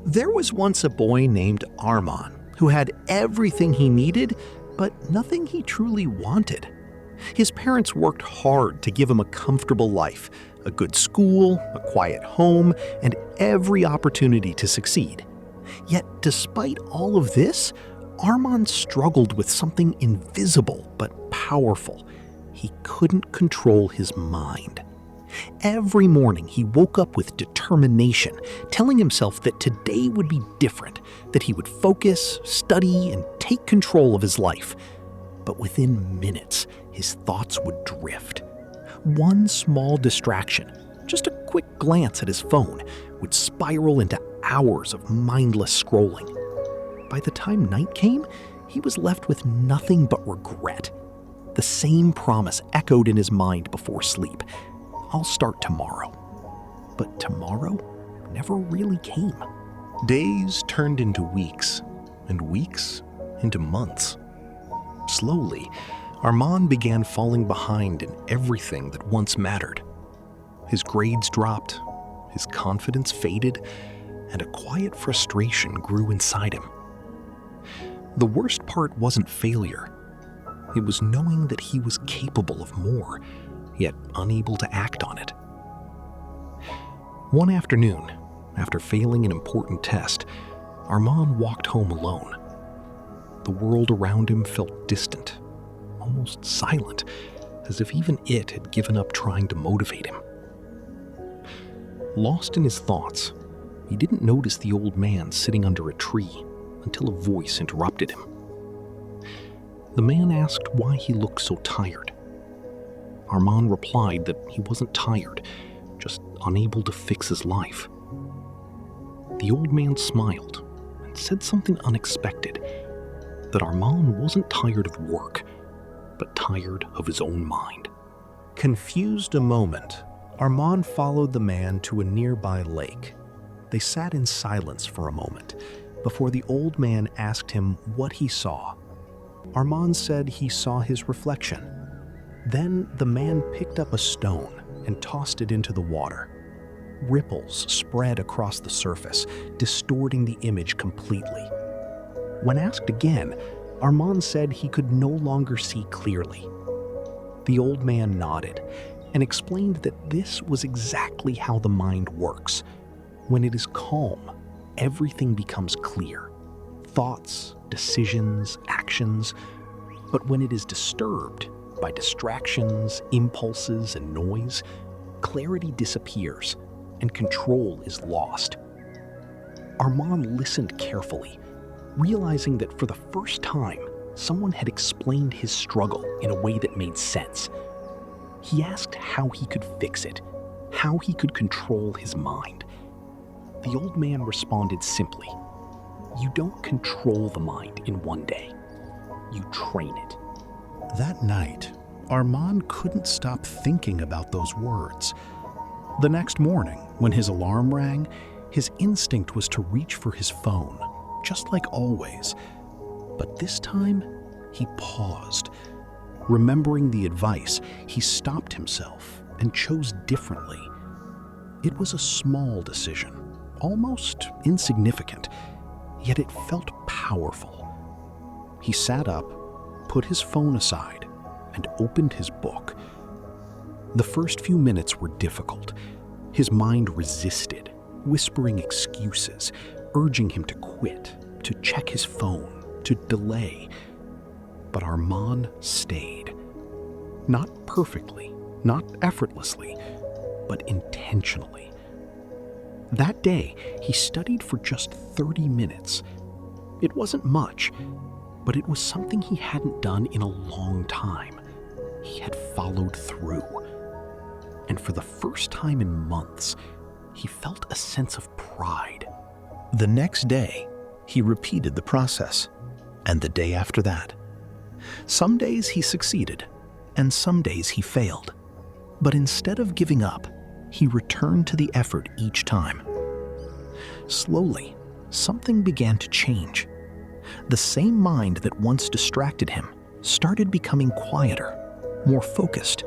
There was once a boy named Armand who had everything he needed, but nothing he truly wanted. His parents worked hard to give him a comfortable life, a good school, a quiet home, and every opportunity to succeed. Yet, despite all of this, Armand struggled with something invisible but powerful. He couldn't control his mind. Every morning he woke up with determination, telling himself that today would be different, that he would focus, study, and take control of his life. But within minutes, his thoughts would drift. One small distraction, just a quick glance at his phone, would spiral into hours of mindless scrolling. By the time night came, he was left with nothing but regret. The same promise echoed in his mind before sleep. I'll start tomorrow. But tomorrow never really came. Days turned into weeks, and weeks into months. Slowly, Armand began falling behind in everything that once mattered. His grades dropped, his confidence faded, and a quiet frustration grew inside him. The worst part wasn't failure. It was knowing that he was capable of more, yet unable to act on it. One afternoon, after failing an important test, Armand walked home alone. The world around him felt distant, almost silent, as if even it had given up trying to motivate him. Lost in his thoughts, he didn't notice the old man sitting under a tree until a voice interrupted him. The man asked why he looked so tired. Armand replied that he wasn't tired, just unable to fix his life. The old man smiled and said something unexpected, that Armand wasn't tired of work, but tired of his own mind. Confused a moment, Armand followed the man to a nearby lake. They sat in silence for a moment before the old man asked him what he saw. Armand said he saw his reflection. Then the man picked up a stone and tossed it into the water. Ripples spread across the surface, distorting the image completely. When asked again, Armand said he could no longer see clearly. The old man nodded and explained that this was exactly how the mind works. When it is calm, everything becomes clear. Thoughts, decisions, actions. But when it is disturbed by distractions, impulses, and noise, clarity disappears and control is lost. Armand listened carefully, realizing that for the first time, someone had explained his struggle in a way that made sense. He asked how he could fix it, how he could control his mind. The old man responded simply, "You don't control the mind in one day. You train it." That night, Armand couldn't stop thinking about those words. The next morning, when his alarm rang, his instinct was to reach for his phone, just like always. But this time, he paused. Remembering the advice, he stopped himself and chose differently. It was a small decision, almost insignificant, yet it felt powerful. He sat up, put his phone aside, and opened his book. The first few minutes were difficult. His mind resisted, whispering excuses, urging him to quit, to check his phone, to delay. But Armand stayed. Not perfectly, not effortlessly, but intentionally. That day, he studied for just 30 minutes. It wasn't much, but it was something he hadn't done in a long time. He had followed through. And for the first time in months, he felt a sense of pride. The next day, he repeated the process, and the day after that. Some days he succeeded, and some days he failed. But instead of giving up, he returned to the effort each time. Slowly, something began to change. The same mind that once distracted him started becoming quieter, more focused,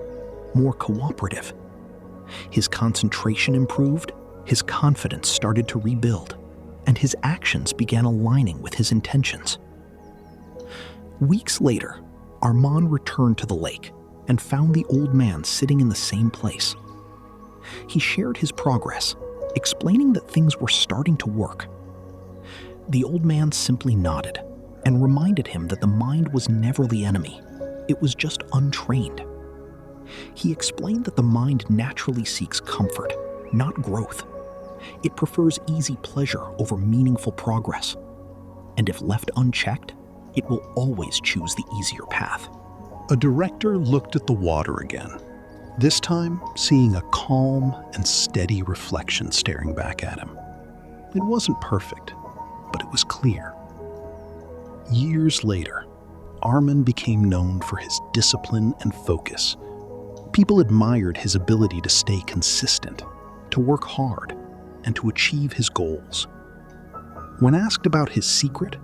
more cooperative. His concentration improved, his confidence started to rebuild. and his actions began aligning with his intentions. Weeks later, Armand returned to the lake and found the old man sitting in the same place. He shared his progress, explaining that things were starting to work. The old man simply nodded and reminded him that the mind was never the enemy. It was just untrained. He explained that the mind naturally seeks comfort, not growth. It prefers easy pleasure over meaningful progress. And if left unchecked, it will always choose the easier path. A director looked at the water again, this time seeing a calm and steady reflection staring back at him. It wasn't perfect, but it was clear. Years later, Armand became known for his discipline and focus. People admired his ability to stay consistent, to work hard, and to achieve his goals. When asked about his secret,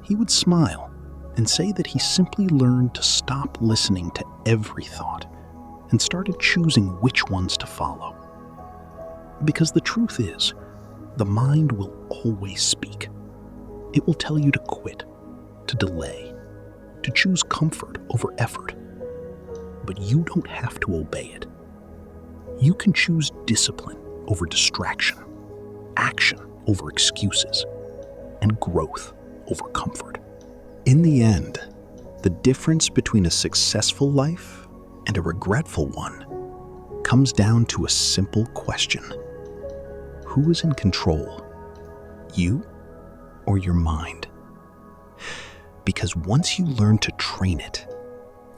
he would smile and say that he simply learned to stop listening to every thought and started choosing which ones to follow. Because the truth is, the mind will always speak. It will tell you to quit, to delay, to choose comfort over effort. But you don't have to obey it. You can choose discipline over distraction, action over excuses, and growth over comfort. In the end, the difference between a successful life and a regretful one comes down to a simple question. Who is in control? You or your mind? Because once you learn to train it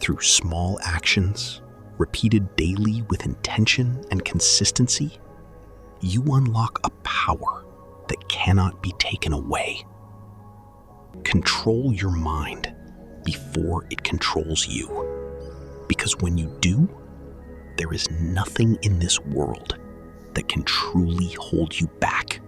through small actions, repeated daily with intention and consistency, you unlock a power that cannot be taken away. Control your mind before it controls you. Because when you do, there is nothing in this world that can truly hold you back.